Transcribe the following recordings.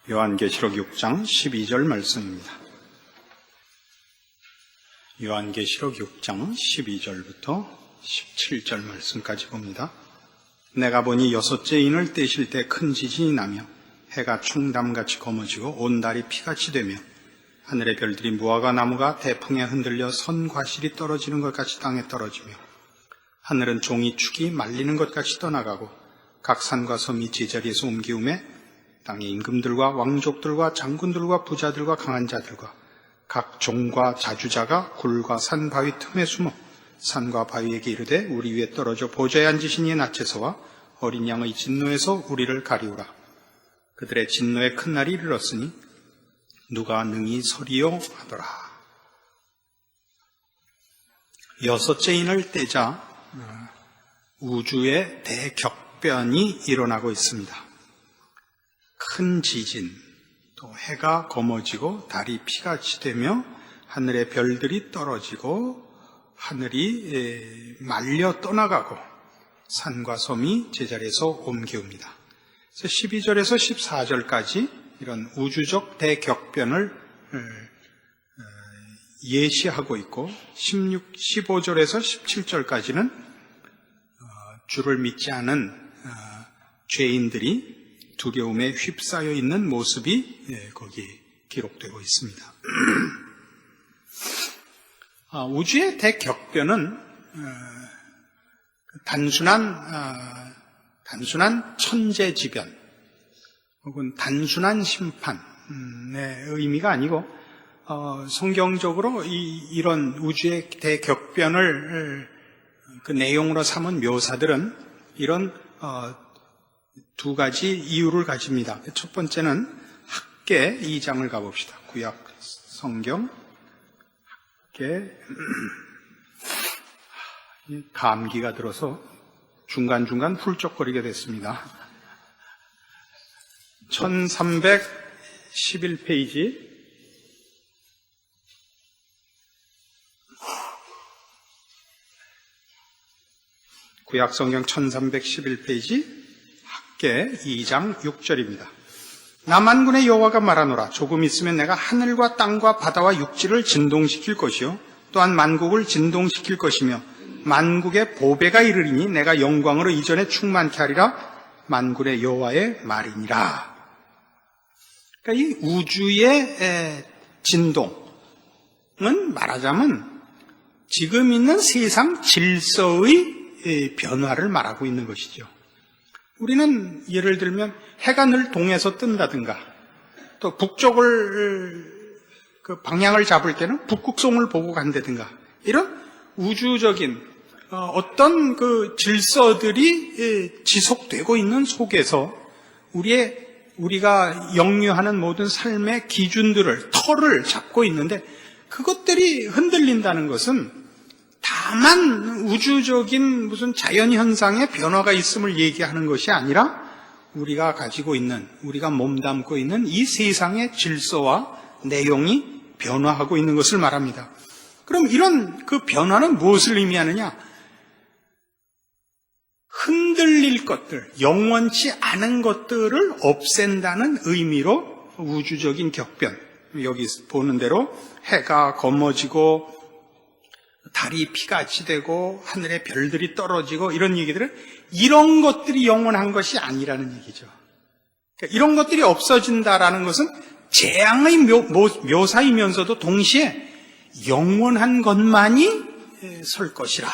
요한계시록 6장 12절 말씀입니다. 요한계시록 6장 12절부터 17절 말씀까지 봅니다. 내가 보니 여섯째 인을 떼실 때 큰 지진이 나며 해가 충담같이 검어지고 온 달이 피같이 되며 하늘의 별들이 무화과 나무가 대풍에 흔들려 선 과실이 떨어지는 것 같이 땅에 떨어지며 하늘은 종이 축이 말리는 것 같이 떠나가고 각 산과 섬이 제자리에서 옮기우매 땅의 임금들과 왕족들과 장군들과 부자들과 강한 자들과 각 종과 자주자가 굴과 산 바위 틈에 숨어 산과 바위에게 이르되 우리 위에 떨어져 보좌에 앉으신 이의 낯에서와 어린 양의 진노에서 우리를 가리우라. 그들의 진노의 큰 날이 이르렀으니 누가 능히 서리요 하더라. 여섯째 인을 떼자 우주의 대격변이 일어나고 있습니다. 큰 지진, 또 해가 검어지고 달이 피같이 되며 하늘의 별들이 떨어지고 하늘이 말려 떠나가고 산과 섬이 제자리에서 옮기웁니다. 그래서 12절에서 14절까지 이런 우주적 대격변을 예시하고 있고 15절에서 17절까지는 주를 믿지 않은 죄인들이 두려움에 휩싸여 있는 모습이 거기 기록되고 있습니다. 우주의 대격변은 단순한 천재지변 혹은 단순한 심판의 의미가 아니고 성경적으로 이런 우주의 대격변을 그 내용으로 삼은 묘사들은 이런 두 가지 이유를 가집니다. 첫 번째는 학계 2장을 가봅시다. 구약 성경 학계 감기가 들어서 중간중간 훌쩍거리게 됐습니다. 1311페이지 구약 성경 1311페이지 학계 2장 6절입니다. 나 만군의 여호와가 말하노라. 조금 있으면 내가 하늘과 땅과 바다와 육지를 진동시킬 것이요 또한 만국을 진동시킬 것이며 만국의 보배가 이르리니 내가 영광으로 이전에 충만케 하리라. 만군의 여호와의 말이니라. 그러니까 이 우주의 진동은 말하자면 지금 있는 세상 질서의 변화를 말하고 있는 것이죠. 우리는 예를 들면 해가 늘 동에서 뜬다든가 또 북쪽을 그 방향을 잡을 때는 북극성을 보고 간다든가 이런 우주적인 어떤 그 질서들이 지속되고 있는 속에서 우리가 역류하는 모든 삶의 기준들을 틀을 잡고 있는데 그것들이 흔들린다는 것은 다만 우주적인 무슨 자연현상의 변화가 있음을 얘기하는 것이 아니라 우리가 가지고 있는, 우리가 몸담고 있는 이 세상의 질서와 내용이 변화하고 있는 것을 말합니다. 그럼 이런 그 변화는 무엇을 의미하느냐? 흔들릴 것들, 영원치 않은 것들을 없앤다는 의미로 우주적인 격변, 여기 보는 대로 해가 검어지고 달이 피같이 되고 하늘의 별들이 떨어지고 이런 얘기들은 이런 것들이 영원한 것이 아니라는 얘기죠. 그러니까 이런 것들이 없어진다라는 것은 재앙의 묘사이면서도 동시에 영원한 것만이 설 것이라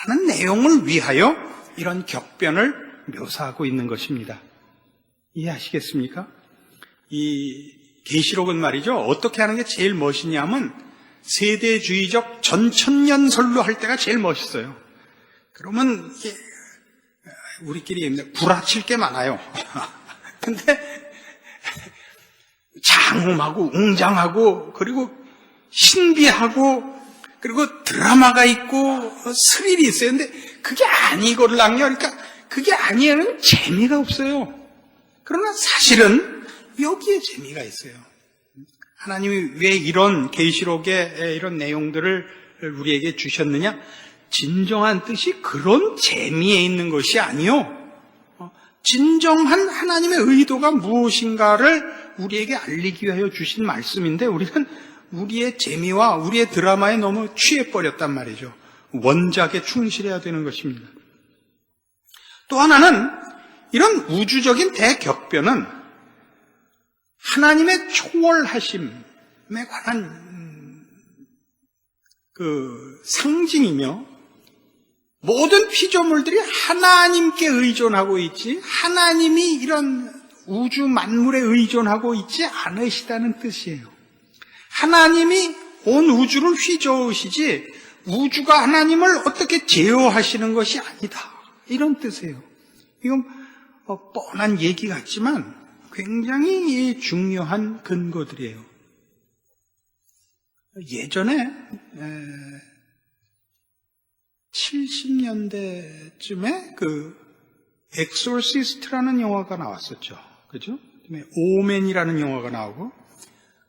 라는 내용을 위하여 이런 격변을 묘사하고 있는 것입니다. 이해하시겠습니까? 이 계시록은 말이죠. 어떻게 하는 게 제일 멋있냐면 세대주의적 전천년설로 할 때가 제일 멋있어요. 그러면 이게 우리끼리 구라칠 게 많아요. 근데 장엄하고 웅장하고 그리고 신비하고 그리고 드라마가 있고 스릴이 있어요. 근데 그게 아니거든요. 그러니까 그게 아니에는 재미가 없어요. 그러나 사실은 여기에 재미가 있어요. 하나님이 왜 이런 계시록의 이런 내용들을 우리에게 주셨느냐? 진정한 뜻이 그런 재미에 있는 것이 아니요. 진정한 하나님의 의도가 무엇인가를 우리에게 알리기 위하여 주신 말씀인데 우리는 우리의 재미와 우리의 드라마에 너무 취해버렸단 말이죠. 원작에 충실해야 되는 것입니다. 또 하나는 이런 우주적인 대격변은 하나님의 초월하심에 관한 그 상징이며 모든 피조물들이 하나님께 의존하고 있지 하나님이 이런 우주 만물에 의존하고 있지 않으시다는 뜻이에요. 하나님이 온 우주를 휘저으시지 우주가 하나님을 어떻게 제어하시는 것이 아니다. 이런 뜻이에요. 이건 뻔한 얘기 같지만 굉장히 중요한 근거들이에요. 예전에 70년대쯤에 그 엑소시스트라는 영화가 나왔었죠. 그죠? 오맨이라는 영화가 나오고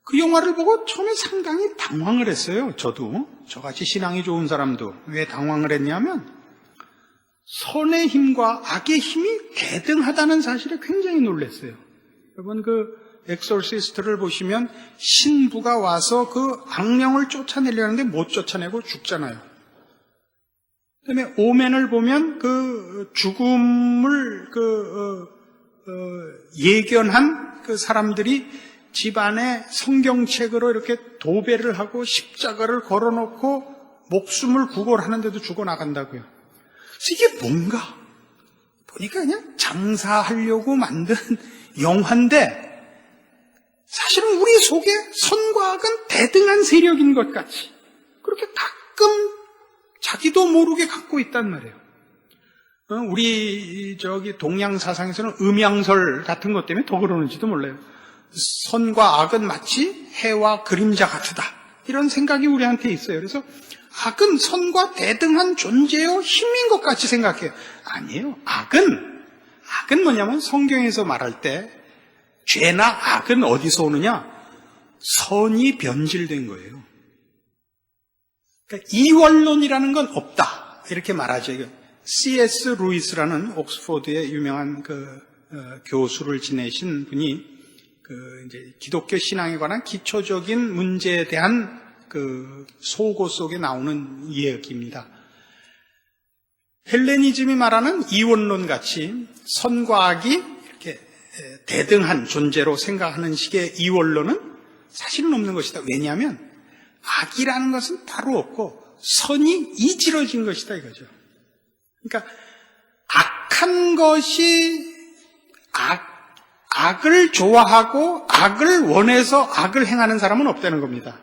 그 영화를 보고 처음에 상당히 당황을 했어요. 저같이 신앙이 좋은 사람도. 왜 당황을 했냐면 선의 힘과 악의 힘이 대등하다는 사실에 굉장히 놀랐어요. 여러분 그 엑소시스트를 보시면 신부가 와서 그 악령을 쫓아내려는데 못 쫓아내고 죽잖아요. 그다음에 오맨을 보면 그 죽음을 예견한 그 사람들이 집안에 성경책으로 이렇게 도배를 하고 십자가를 걸어놓고 목숨을 구걸하는데도 죽어나간다고요. 그래서 이게 뭔가 보니까 그냥 장사하려고 만든 영화인데 사실은 우리 속에 선과 악은 대등한 세력인 것 같이 그렇게 가끔 자기도 모르게 갖고 있단 말이에요. 우리 동양 사상에서는 음양설 같은 것 때문에 더 그러는지도 몰라요. 선과 악은 마치 해와 그림자 같다. 이런 생각이 우리한테 있어요. 그래서 악은 선과 대등한 존재요 힘인 것 같이 생각해요. 아니에요. 악은 뭐냐면 성경에서 말할 때 죄나 악은 어디서 오느냐? 선이 변질된 거예요. 그러니까 이원론이라는 건 없다. 이렇게 말하죠. C.S. 루이스라는 옥스포드의 유명한 교수를 지내신 분이 이제 기독교 신앙에 관한 기초적인 문제에 대한 소고 속에 나오는 이야기입니다. 헬레니즘이 말하는 이원론 같이 선과 악이 이렇게 대등한 존재로 생각하는 식의 이원론은 사실은 없는 것이다. 왜냐하면 악이라는 것은 따로 없고 선이 이지러진 것이다 이거죠. 그러니까 악한 것이 악을 좋아하고 악을 원해서 악을 행하는 사람은 없다는 겁니다.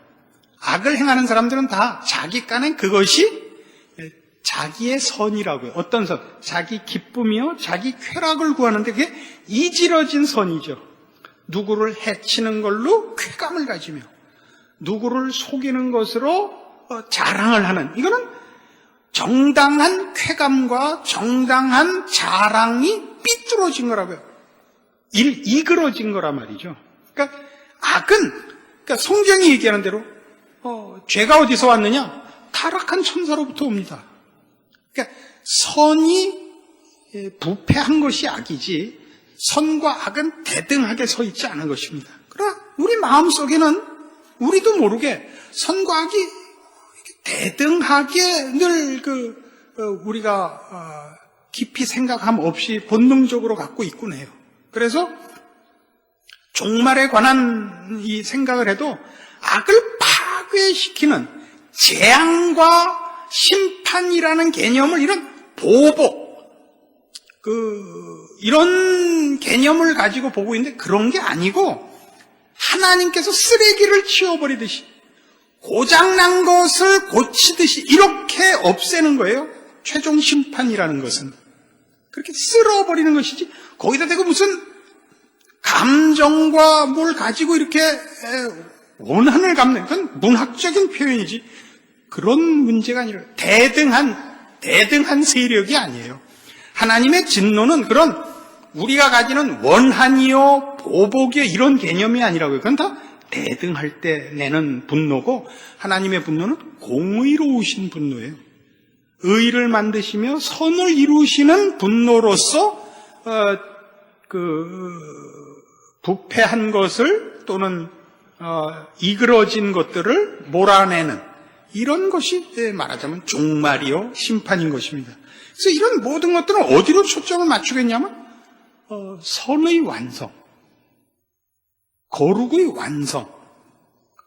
악을 행하는 사람들은 다 자기 깐엔 그것이 자기의 선이라고요. 어떤 선? 자기 기쁨이요, 자기 쾌락을 구하는데 그게 이지러진 선이죠. 누구를 해치는 걸로 쾌감을 가지며 누구를 속이는 것으로 자랑을 하는, 이거는 정당한 쾌감과 정당한 자랑이 삐뚤어진 거라고요. 이그러진 거란 말이죠. 그러니까 악은, 그러니까 성경이 얘기하는 대로 죄가 어디서 왔느냐? 타락한 천사로부터 옵니다. 그러니까 선이 부패한 것이 악이지 선과 악은 대등하게 서 있지 않은 것입니다. 그러나 우리 마음속에는 우리도 모르게 선과 악이 대등하게 늘 우리가 깊이 생각함 없이 본능적으로 갖고 있곤 해요. 그래서 종말에 관한 이 생각을 해도 악을 파괴시키는 재앙과 심판이라는 개념을, 이런 보복, 이런 개념을 가지고 보고 있는데 그런 게 아니고 하나님께서 쓰레기를 치워버리듯이 고장난 것을 고치듯이 이렇게 없애는 거예요. 최종 심판이라는 것은 그렇게 쓸어버리는 것이지 거기다 대고 무슨 감정과 뭘 가지고 이렇게 원한을 갚는, 그건 문학적인 표현이지 그런 문제가 아니라 대등한 세력이 아니에요. 하나님의 진노는 그런 우리가 가지는 원한이요 보복이요 이런 개념이 아니라고요. 그건 다 대등할 때 내는 분노고, 하나님의 분노는 공의로우신 분노예요. 의를 만드시며 선을 이루시는 분노로서 부패한 것을 또는 이그러진 것들을 몰아내는 이런 것이 말하자면 종말이요 심판인 것입니다. 그래서 이런 모든 것들은 어디로 초점을 맞추겠냐면 선의 완성, 거룩의 완성,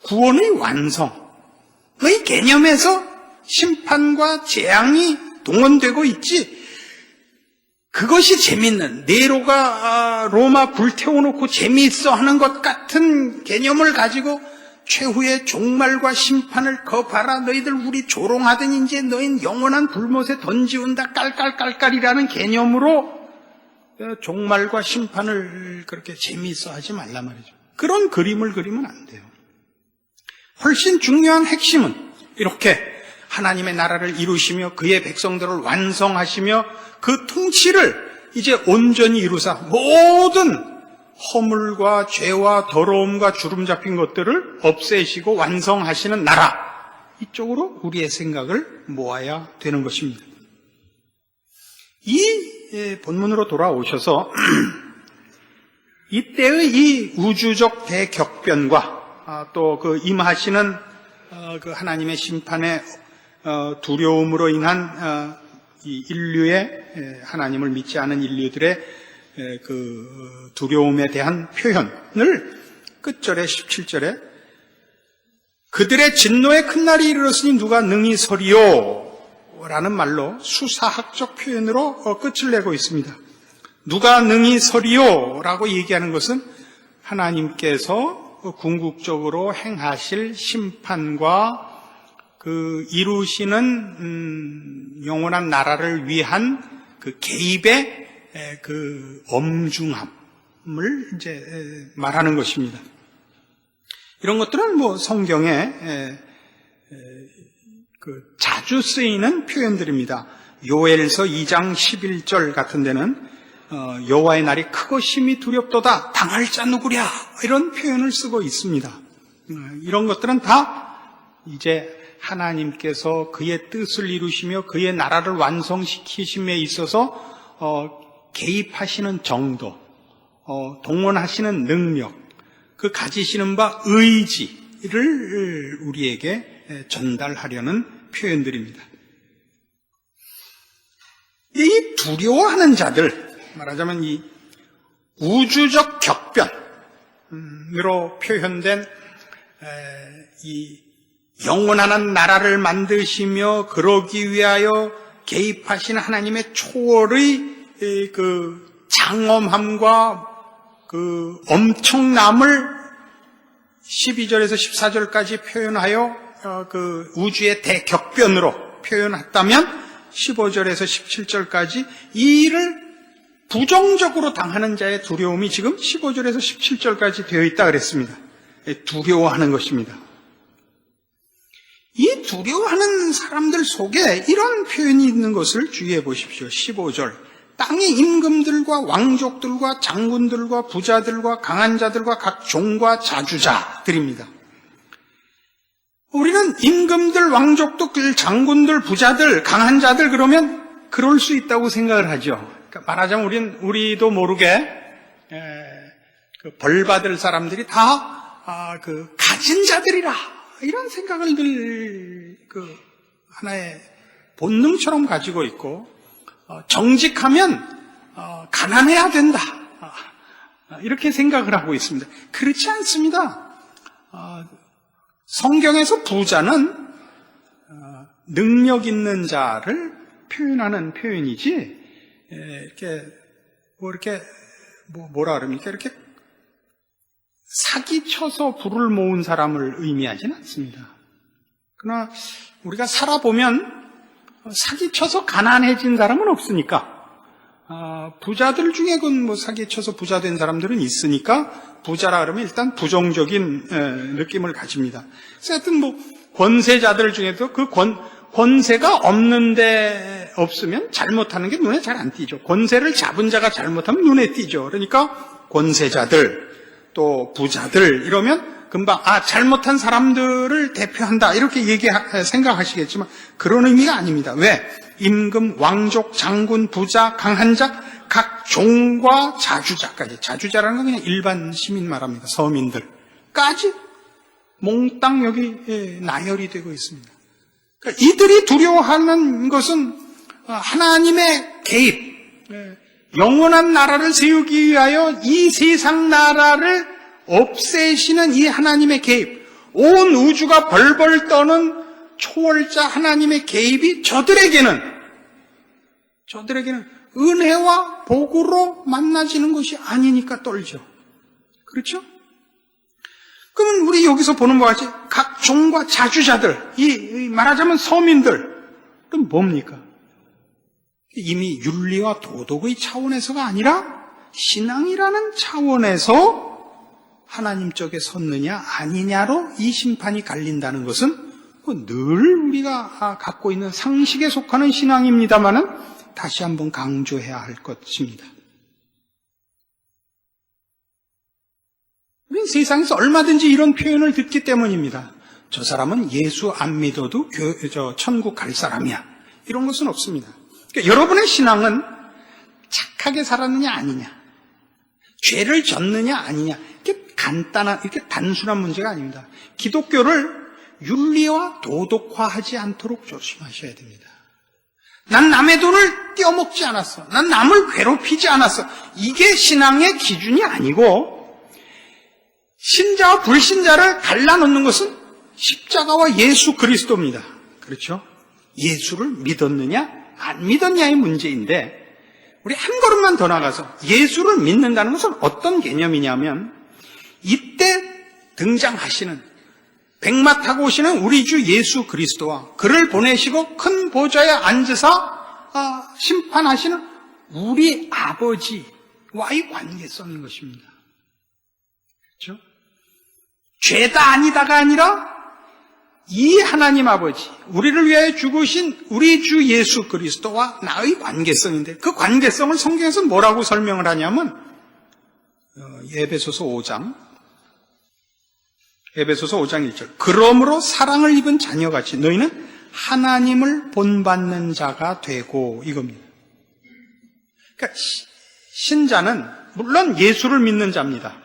구원의 완성의 개념에서 심판과 재앙이 동원되고 있지, 그것이 재밌는, 네로가 로마 불태워놓고 재미있어 하는 것 같은 개념을 가지고 최후의 종말과 심판을 거봐라, 너희들 우리 조롱하더니 이제 너희는 영원한 불못에 던지운다 깔깔깔깔이라는 개념으로 종말과 심판을 그렇게 재미있어 하지 말란 말이죠. 그런 그림을 그리면 안 돼요. 훨씬 중요한 핵심은 이렇게 하나님의 나라를 이루시며 그의 백성들을 완성하시며 그 통치를 이제 온전히 이루사 모든 허물과 죄와 더러움과 주름 잡힌 것들을 없애시고 완성하시는 나라, 이쪽으로 우리의 생각을 모아야 되는 것입니다. 이 본문으로 돌아오셔서 이때의 이 우주적 대격변과 또 그 임하시는 그 하나님의 심판의 두려움으로 인한 이 인류의, 하나님을 믿지 않은 인류들의 그 두려움에 대한 표현을 끝절에 17절에 그들의 진노의 큰 날이 이르렀으니 누가 능히 서리요 라는 말로 수사학적 표현으로 끝을 내고 있습니다. 누가 능히 서리요 라고 얘기하는 것은 하나님께서 궁극적으로 행하실 심판과 그 이루시는 영원한 나라를 위한 그 개입의 그 엄중함을 이제 말하는 것입니다. 이런 것들은 뭐 성경에 그 자주 쓰이는 표현들입니다. 요엘서 2장 11절 같은 데는 여호와의 날이 크고 심히 두렵도다, 당할 자 누구랴, 이런 표현을 쓰고 있습니다. 이런 것들은 다 이제 하나님께서 그의 뜻을 이루시며 그의 나라를 완성시키심에 있어서 개입하시는 정도, 동원하시는 능력, 그 가지시는 바 의지를 우리에게 전달하려는 표현들입니다. 이 두려워하는 자들, 말하자면 이 우주적 격변으로 표현된 이 영원한 나라를 만드시며 그러기 위하여 개입하신 하나님의 초월의 그 장엄함과 그 엄청남을 12절에서 14절까지 표현하여 그 우주의 대격변으로 표현했다면 15절에서 17절까지 이 일을 부정적으로 당하는 자의 두려움이 지금 15절에서 17절까지 되어 있다 그랬습니다. 두려워하는 것입니다. 이 두려워하는 사람들 속에 이런 표현이 있는 것을 주의해 보십시오. 15절, 땅의 임금들과 왕족들과 장군들과 부자들과 강한 자들과 각 종과 자주자들입니다. 우리는 임금들, 왕족들, 장군들, 부자들, 강한 자들 그러면 그럴 수 있다고 생각을 하죠. 그러니까 말하자면 우리도 모르게 그 벌 받을 사람들이 다 그 가진 자들이라, 이런 생각을 늘 그 하나의 본능처럼 가지고 있고, 정직하면 가난해야 된다, 이렇게 생각을 하고 있습니다. 그렇지 않습니다. 성경에서 부자는 능력 있는 자를 표현하는 표현이지, 뭐라 그럽니까? 이렇게 사기쳐서 부를 모은 사람을 의미하지는 않습니다. 그러나 우리가 살아보면 사기쳐서 가난해진 사람은 없으니까, 부자들 중에 사기쳐서 부자 된 사람들은 있으니까 부자라 그러면 일단 부정적인 느낌을 가집니다. 그래서 하여튼 권세자들 중에도 그 권세가 없으면 잘못하는 게 눈에 잘 안 띄죠. 권세를 잡은 자가 잘못하면 눈에 띄죠. 그러니까 권세자들, 또 부자들 이러면 금방 잘못한 사람들을 대표한다 이렇게 생각하시겠지만 그런 의미가 아닙니다. 왜? 임금, 왕족, 장군, 부자, 강한 자, 각 종과 자주자까지, 자주자라는 건 그냥 일반 시민 말합니다. 서민들까지 몽땅 여기 나열이 되고 있습니다. 그러니까 이들이 두려워하는 것은 하나님의 개입, 영원한 나라를 세우기 위하여 이 세상 나라를 없애시는 이 하나님의 개입, 온 우주가 벌벌 떠는 초월자 하나님의 개입이 저들에게는 은혜와 복으로 만나지는 것이 아니니까 떨죠. 그렇죠? 그러면 우리 여기서 보는 것 같이 각 종과 자주자들, 이 말하자면 서민들, 그럼 뭡니까? 이미 윤리와 도덕의 차원에서가 아니라 신앙이라는 차원에서 하나님 쪽에 섰느냐 아니냐로 이 심판이 갈린다는 것은 늘 우리가 갖고 있는 상식에 속하는 신앙입니다마는 다시 한번 강조해야 할 것입니다. 우리는 세상에서 얼마든지 이런 표현을 듣기 때문입니다. 저 사람은 예수 안 믿어도 천국 갈 사람이야. 이런 것은 없습니다. 그러니까 여러분의 신앙은 착하게 살았느냐 아니냐, 죄를 졌느냐 아니냐, 이렇게 단순한 문제가 아닙니다. 기독교를 윤리와 도덕화하지 않도록 조심하셔야 됩니다. 난 남의 돈을 떼어먹지 않았어. 난 남을 괴롭히지 않았어. 이게 신앙의 기준이 아니고, 신자와 불신자를 갈라놓는 것은 십자가와 예수 그리스도입니다. 그렇죠? 예수를 믿었느냐 안 믿었냐의 문제인데, 우리 한 걸음만 더 나가서 예수를 믿는다는 것은 어떤 개념이냐면, 이때 등장하시는, 백마 타고 오시는 우리 주 예수 그리스도와 그를 보내시고 큰 보좌에 앉으사 심판하시는 우리 아버지와의 관계성인 것입니다. 그렇죠? 죄다 아니다가 아니라 이 하나님 아버지, 우리를 위하여 죽으신 우리 주 예수 그리스도와 나의 관계성인데, 그 관계성을 성경에서 뭐라고 설명을 하냐면 에베소서 5장 1절, 그러므로 사랑을 입은 자녀같이 너희는 하나님을 본받는 자가 되고, 이겁니다. 그러니까 신자는 물론 예수를 믿는 자입니다.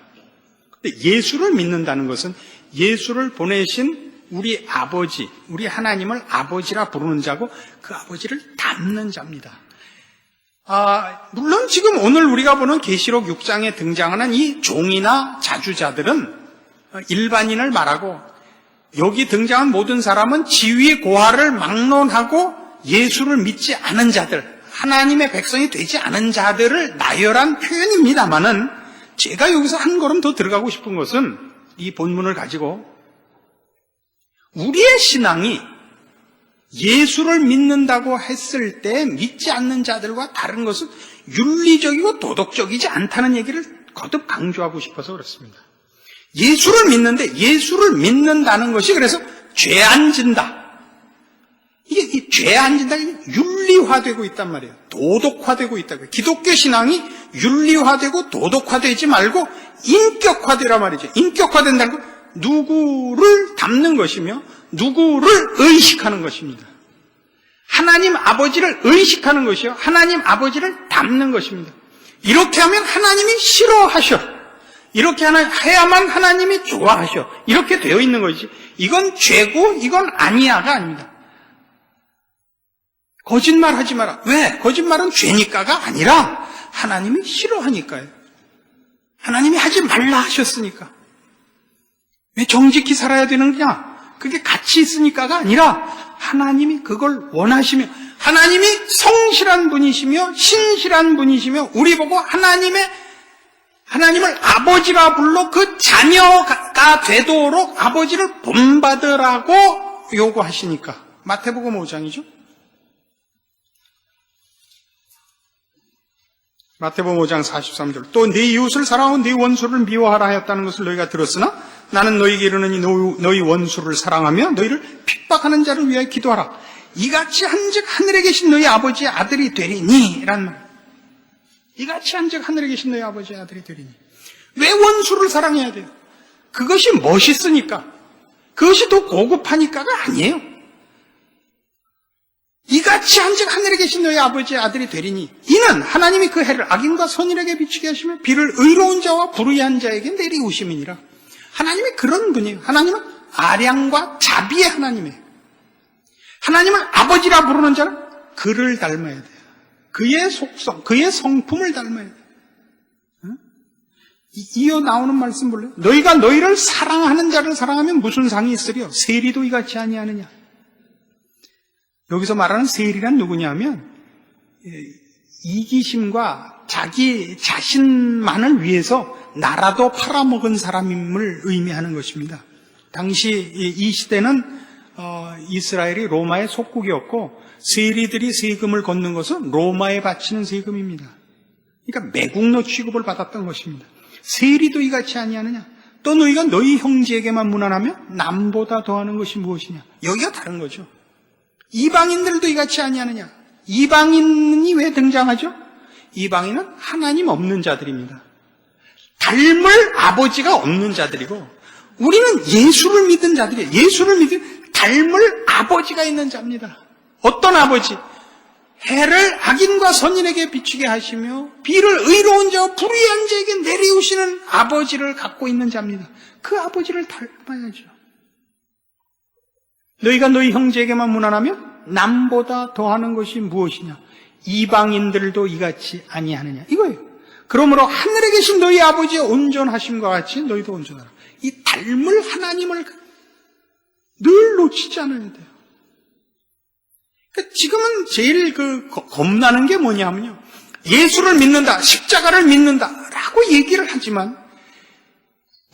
근데 예수를 믿는다는 것은 예수를 보내신 우리 아버지, 우리 하나님을 아버지라 부르는 자고 그 아버지를 닮는 자입니다. 물론 지금 오늘 우리가 보는 계시록 6장에 등장하는 이 종이나 자주자들은 일반인을 말하고, 여기 등장한 모든 사람은 지위 고하를 막론하고 예수를 믿지 않은 자들, 하나님의 백성이 되지 않은 자들을 나열한 표현입니다만은, 제가 여기서 한 걸음 더 들어가고 싶은 것은 이 본문을 가지고 우리의 신앙이 예수를 믿는다고 했을 때 믿지 않는 자들과 다른 것은 윤리적이고 도덕적이지 않다는 얘기를 거듭 강조하고 싶어서 그렇습니다. 예수를 믿는데, 예수를 믿는다는 것이 그래서 죄 안 진다. 이게 죄 안 진다, 윤리화되고 있단 말이에요. 도덕화되고 있다고요. 기독교 신앙이 윤리화되고 도덕화되지 말고 인격화되란 말이죠. 인격화된다는 건 누구를 닮는 것이며 누구를 의식하는 것입니다. 하나님 아버지를 의식하는 것이요, 하나님 아버지를 닮는 것입니다. 이렇게 하면 하나님이 싫어하셔. 이렇게 해야만 하나님이 좋아하셔. 이렇게 되어 있는 것이지, 이건 죄고 이건 아니야가 아닙니다. 거짓말 하지 마라. 왜? 거짓말은 죄니까가 아니라 하나님이 싫어하니까요. 하나님이 하지 말라 하셨으니까. 왜 정직히 살아야 되느냐? 그게 같이 있으니까가 아니라 하나님이 그걸 원하시며, 하나님이 성실한 분이시며 신실한 분이시며 우리 보고 하나님을 아버지라 불러 그 자녀가 되도록 아버지를 본받으라고 요구하시니까. 마태복음 5장이죠. 마태복음 5장 43절, 또 네 이웃을 사랑하고 네 원수를 미워하라 하였다는 것을 너희가 들었으나 나는 너희에게 이르노니 너희 원수를 사랑하며 너희를 핍박하는 자를 위하여 기도하라. 이같이 한즉 하늘에 계신 너희 아버지의 아들이 되리니, 라는 말. 이같이 한즉 하늘에 계신 너희 아버지의 아들이 되리니. 왜 원수를 사랑해야 돼요? 그것이 멋있으니까, 그것이 더 고급하니까가 아니에요. 이같이 한즉 하늘에 계신 너희 아버지의 아들이 되리니 이는 하나님이 그 해를 악인과 선인에게 비추게 하시며 비를 의로운 자와 불의한 자에게 내리우심이니라. 하나님이 그런 분이에요. 하나님은 아량과 자비의 하나님이에요. 하나님을 아버지라 부르는 자는 그를 닮아야 돼요. 그의 속성, 그의 성품을 닮아야 돼요. 이어 나오는 말씀 볼래요? 너희가 너희를 사랑하는 자를 사랑하면 무슨 상이 있으리요? 세리도 이같이 아니하느냐? 여기서 말하는 세리란 누구냐면 이기심과 자기 자신만을 위해서 나라도 팔아먹은 사람임을 의미하는 것입니다. 당시 이 시대는 이스라엘이 로마의 속국이었고 세리들이 세금을 걷는 것은 로마에 바치는 세금입니다. 그러니까 매국노 취급을 받았던 것입니다. 세리도 이같이 아니하느냐? 또 너희가 너희 형제에게만 무난하면 남보다 더하는 것이 무엇이냐? 여기가 다른 거죠. 이방인들도 이같이 아니하느냐? 이방인이 왜 등장하죠? 이방인은 하나님 없는 자들입니다. 닮을 아버지가 없는 자들이고 우리는 예수를 믿은 자들이에요. 예수를 믿은 닮을 아버지가 있는 자입니다. 어떤 아버지? 해를 악인과 선인에게 비추게 하시며 비를 의로운 자와 불의한 자에게 내리우시는 아버지를 갖고 있는 자입니다. 그 아버지를 닮아야죠. 너희가 너희 형제에게만 무난하면 남보다 더하는 것이 무엇이냐? 이방인들도 이같이 아니하느냐? 이거예요. 그러므로 하늘에 계신 너희 아버지의 온전하심과 같이 너희도 온전하라. 이 닮을 하나님을 늘 놓치지 않아야 돼요. 그러니까 지금은 제일 겁나는 게 뭐냐면요. 예수를 믿는다, 십자가를 믿는다라고 얘기를 하지만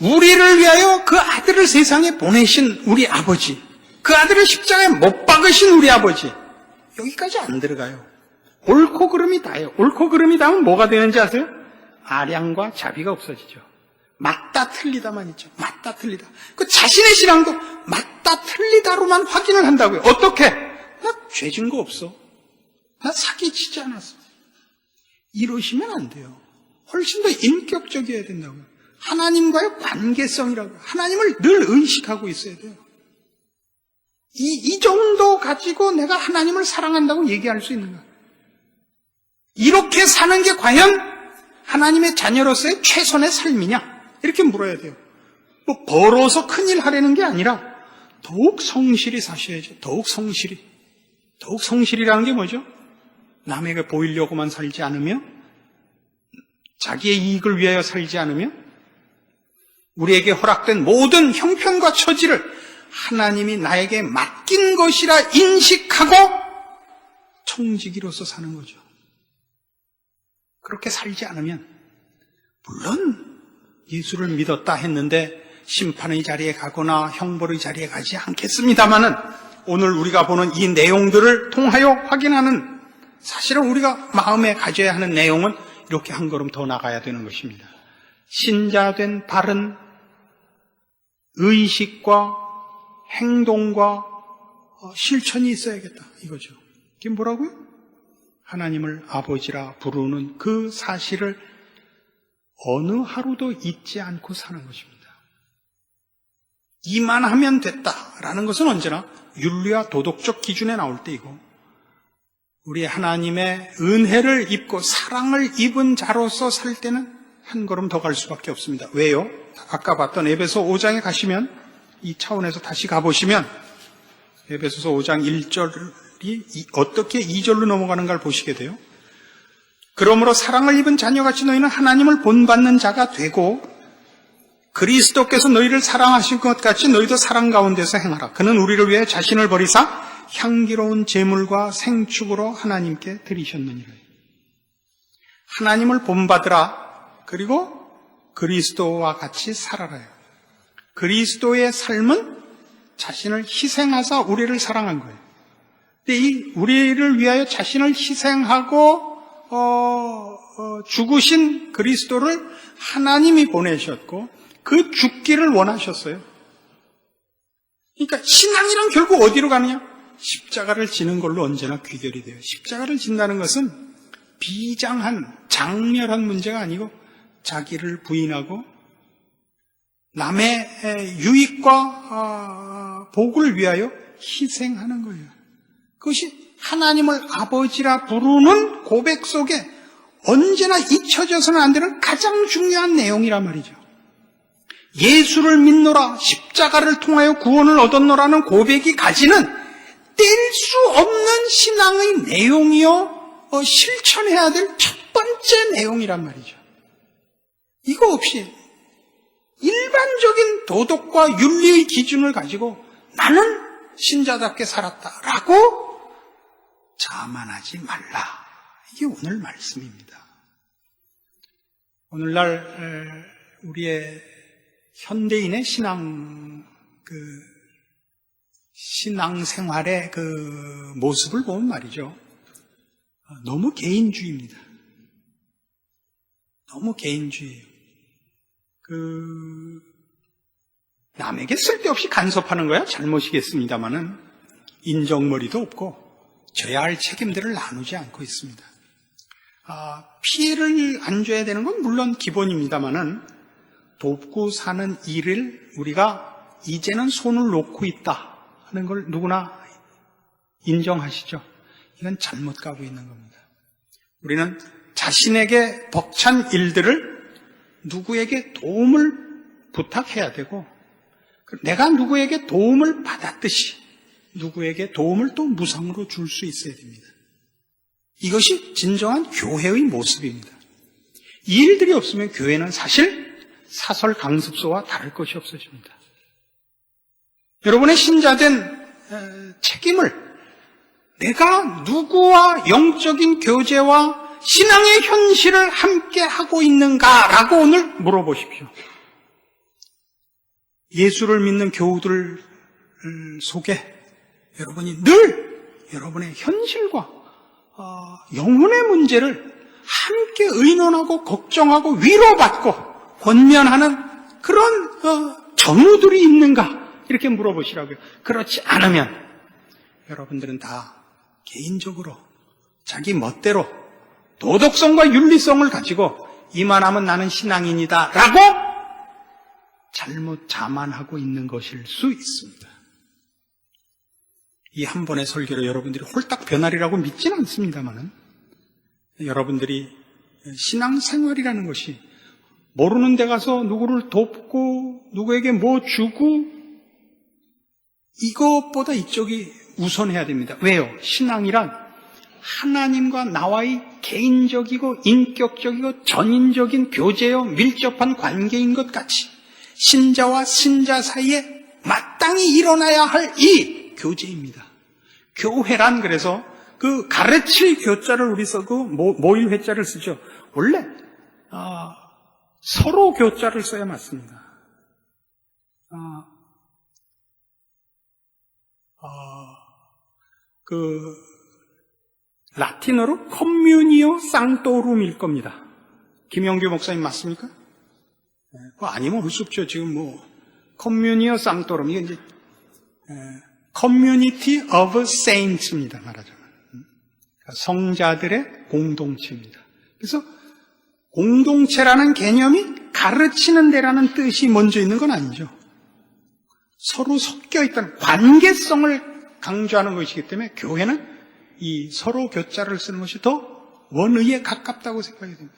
우리를 위하여 그 아들을 세상에 보내신 우리 아버지, 그 아들을 십자가에 못 박으신 우리 아버지, 여기까지 안 들어가요. 옳고 그름이 다예요. 옳고 그름이 다면 뭐가 되는지 아세요? 아량과 자비가 없어지죠. 맞다 틀리다만 있죠. 맞다 틀리다. 그 자신의 신앙도 맞다 틀리다로만 확인을 한다고요. 어떻게? 나 죄 진 거 없어. 나 사기치지 않았어. 이러시면 안 돼요. 훨씬 더 인격적이어야 된다고요. 하나님과의 관계성이라고. 하나님을 늘 의식하고 있어야 돼요. 이 정도 가지고 내가 하나님을 사랑한다고 얘기할 수 있는가? 이렇게 사는 게 과연 하나님의 자녀로서의 최선의 삶이냐? 이렇게 물어야 돼요. 뭐 벌어서 큰일 하려는 게 아니라 더욱 성실히 사셔야죠. 더욱 성실히. 더욱 성실이라는 게 뭐죠? 남에게 보이려고만 살지 않으며 자기의 이익을 위하여 살지 않으며 우리에게 허락된 모든 형편과 처지를 하나님이 나에게 맡긴 것이라 인식하고 청지기로서 사는 거죠. 그렇게 살지 않으면 물론 예수를 믿었다 했는데 심판의 자리에 가거나 형벌의 자리에 가지 않겠습니다마는 오늘 우리가 보는 이 내용들을 통하여 확인하는 사실은 우리가 마음에 가져야 하는 내용은 이렇게 한 걸음 더 나가야 되는 것입니다. 신자된 바른 의식과 행동과 실천이 있어야겠다 이거죠. 이게 뭐라고요? 하나님을 아버지라 부르는 그 사실을 어느 하루도 잊지 않고 사는 것입니다. 이만하면 됐다라는 것은 언제나 윤리와 도덕적 기준에 나올 때이고 우리 하나님의 은혜를 입고 사랑을 입은 자로서 살 때는 한 걸음 더 갈 수밖에 없습니다. 왜요? 아까 봤던 에베소 5장에 가시면 이 차원에서 다시 가보시면 에베소서 5장 1절이 어떻게 2절로 넘어가는가를 보시게 돼요. 그러므로 사랑을 입은 자녀같이 너희는 하나님을 본받는 자가 되고 그리스도께서 너희를 사랑하신 것 같이 너희도 사랑 가운데서 행하라. 그는 우리를 위해 자신을 버리사 향기로운 제물과 생축으로 하나님께 드리셨느니라. 하나님을 본받으라. 그리고 그리스도와 같이 살아라요. 그리스도의 삶은 자신을 희생하사 우리를 사랑한 거예요. 근데 이 우리를 위하여 자신을 희생하고 죽으신 그리스도를 하나님이 보내셨고 그 죽기를 원하셨어요. 그러니까 신앙이란 결국 어디로 가느냐? 십자가를 지는 걸로 언제나 귀결이 돼요. 십자가를 진다는 것은 비장한 장렬한 문제가 아니고 자기를 부인하고 남의 유익과 복을 위하여 희생하는 거예요. 그것이 하나님을 아버지라 부르는 고백 속에 언제나 잊혀져서는 안 되는 가장 중요한 내용이란 말이죠. 예수를 믿노라, 십자가를 통하여 구원을 얻었노라는 고백이 가지는 뗄 수 없는 신앙의 내용이요, 실천해야 될 첫 번째 내용이란 말이죠. 이거 없이 일반적인 도덕과 윤리의 기준을 가지고 나는 신자답게 살았다라고 자만하지 말라. 이게 오늘 말씀입니다. 오늘날 우리의 현대인의 신앙생활의 그 모습을 보면 말이죠. 너무 개인주의입니다. 너무 개인주의예요. 남에게 쓸데없이 간섭하는 거야 잘못이겠습니다만은 인정머리도 없고 져야 할 책임들을 나누지 않고 있습니다. 피해를 안 줘야 되는 건 물론 기본입니다만은 돕고 사는 일을 우리가 이제는 손을 놓고 있다 하는 걸 누구나 인정하시죠? 이건 잘못 가고 있는 겁니다. 우리는 자신에게 벅찬 일들을 누구에게 도움을 부탁해야 되고 내가 누구에게 도움을 받았듯이 누구에게 도움을 또 무상으로 줄 수 있어야 됩니다. 이것이 진정한 교회의 모습입니다. 이 일들이 없으면 교회는 사실 사설 강습소와 다를 것이 없어집니다. 여러분의 신자된 책임을 내가 누구와 영적인 교제와 신앙의 현실을 함께 하고 있는가라고 오늘 물어보십시오. 예수를 믿는 교우들 속에 여러분이 늘 여러분의 현실과 영혼의 문제를 함께 의논하고 걱정하고 위로받고 권면하는 그런 전우들이 있는가 이렇게 물어보시라고요. 그렇지 않으면 여러분들은 다 개인적으로 자기 멋대로 도덕성과 윤리성을 가지고 이만하면 나는 신앙인이다 라고 잘못 자만하고 있는 것일 수 있습니다. 이 한 번의 설교로 여러분들이 홀딱 변하리라고 믿지는 않습니다만은 여러분들이 신앙생활이라는 것이 모르는 데 가서 누구를 돕고 누구에게 뭐 주고 이것보다 이쪽이 우선해야 됩니다. 왜요? 신앙이란 하나님과 나와의 개인적이고 인격적이고 전인적인 교제요 밀접한 관계인 것 같이 신자와 신자 사이에 마땅히 일어나야 할 이 교제입니다. 교회란 그래서 그 가르칠 교자를 우리 쓰고 모일 회자를 쓰죠. 원래 서로 교자를 써야 맞습니다. 라틴어로 communio sanctorum일 겁니다. 김영규 목사님 맞습니까? 아니면 할 수 없죠. 지금 communio sanctorum 이게 이제 community of saints입니다. 말하자면 성자들의 공동체입니다. 그래서 공동체라는 개념이 가르치는 데라는 뜻이 먼저 있는 건 아니죠. 서로 섞여 있다는 관계성을 강조하는 것이기 때문에 교회는 이 서로 교자를 쓰는 것이 더 원의에 가깝다고 생각이 됩니다.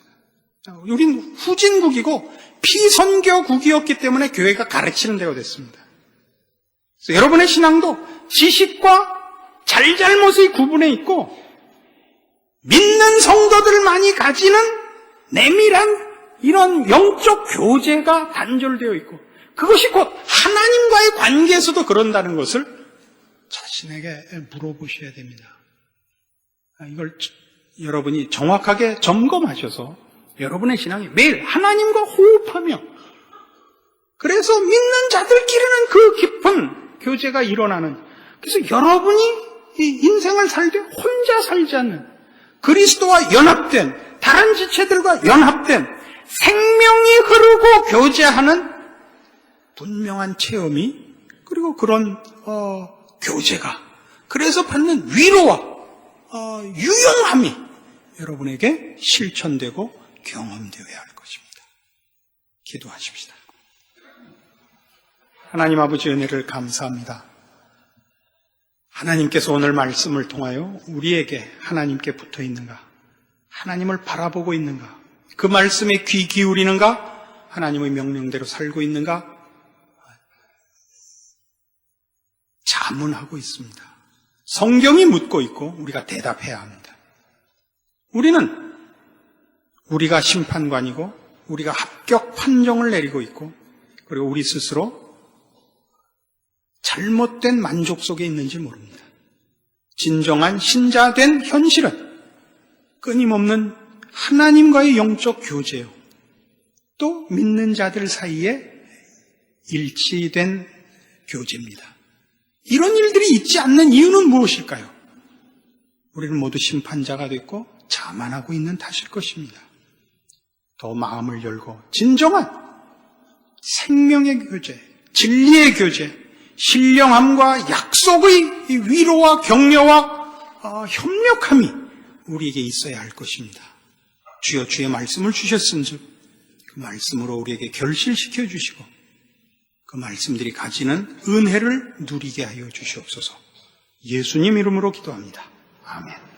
우린 후진국이고 피선교국이었기 때문에 교회가 가르치는 데가 됐습니다. 그래서 여러분의 신앙도 지식과 잘잘못의 구분에 있고 믿는 성도들만이 가지는 내밀한 이런 영적 교제가 단절되어 있고 그것이 곧 하나님과의 관계에서도 그런다는 것을 자신에게 물어보셔야 됩니다. 이걸 여러분이 정확하게 점검하셔서 여러분의 신앙이 매일 하나님과 호흡하며 그래서 믿는 자들끼리는 그 깊은 교제가 일어나는 그래서 여러분이 이 인생을 살 때 혼자 살지 않는 그리스도와 연합된 다른 지체들과 연합된 생명이 흐르고 교제하는 분명한 체험이 그리고 그런 교제가 그래서 받는 위로와 유용함이 여러분에게 실천되고 경험되어야 할 것입니다. 기도하십시다. 하나님 아버지 은혜를 감사합니다. 하나님께서 오늘 말씀을 통하여 우리에게 하나님께 붙어 있는가? 하나님을 바라보고 있는가? 그 말씀에 귀 기울이는가? 하나님의 명령대로 살고 있는가? 자문하고 있습니다. 성경이 묻고 있고 우리가 대답해야 합니다. 우리가 심판관이고 우리가 합격 판정을 내리고 있고 그리고 우리 스스로 잘못된 만족 속에 있는지 모릅니다. 진정한 신자된 현실은 끊임없는 하나님과의 영적 교제요. 또 믿는 자들 사이에 일치된 교제입니다. 이런 일들이 있지 않는 이유는 무엇일까요? 우리는 모두 심판자가 됐고 자만하고 있는 탓일 것입니다. 더 마음을 열고 진정한 생명의 교제, 진리의 교제, 신령함과 약속의 위로와 격려와 협력함이 우리에게 있어야 할 것입니다. 주여 주의 말씀을 주셨은즉 그 말씀으로 우리에게 결실시켜 주시고 그 말씀들이 가지는 은혜를 누리게 하여 주시옵소서. 예수님 이름으로 기도합니다. 아멘.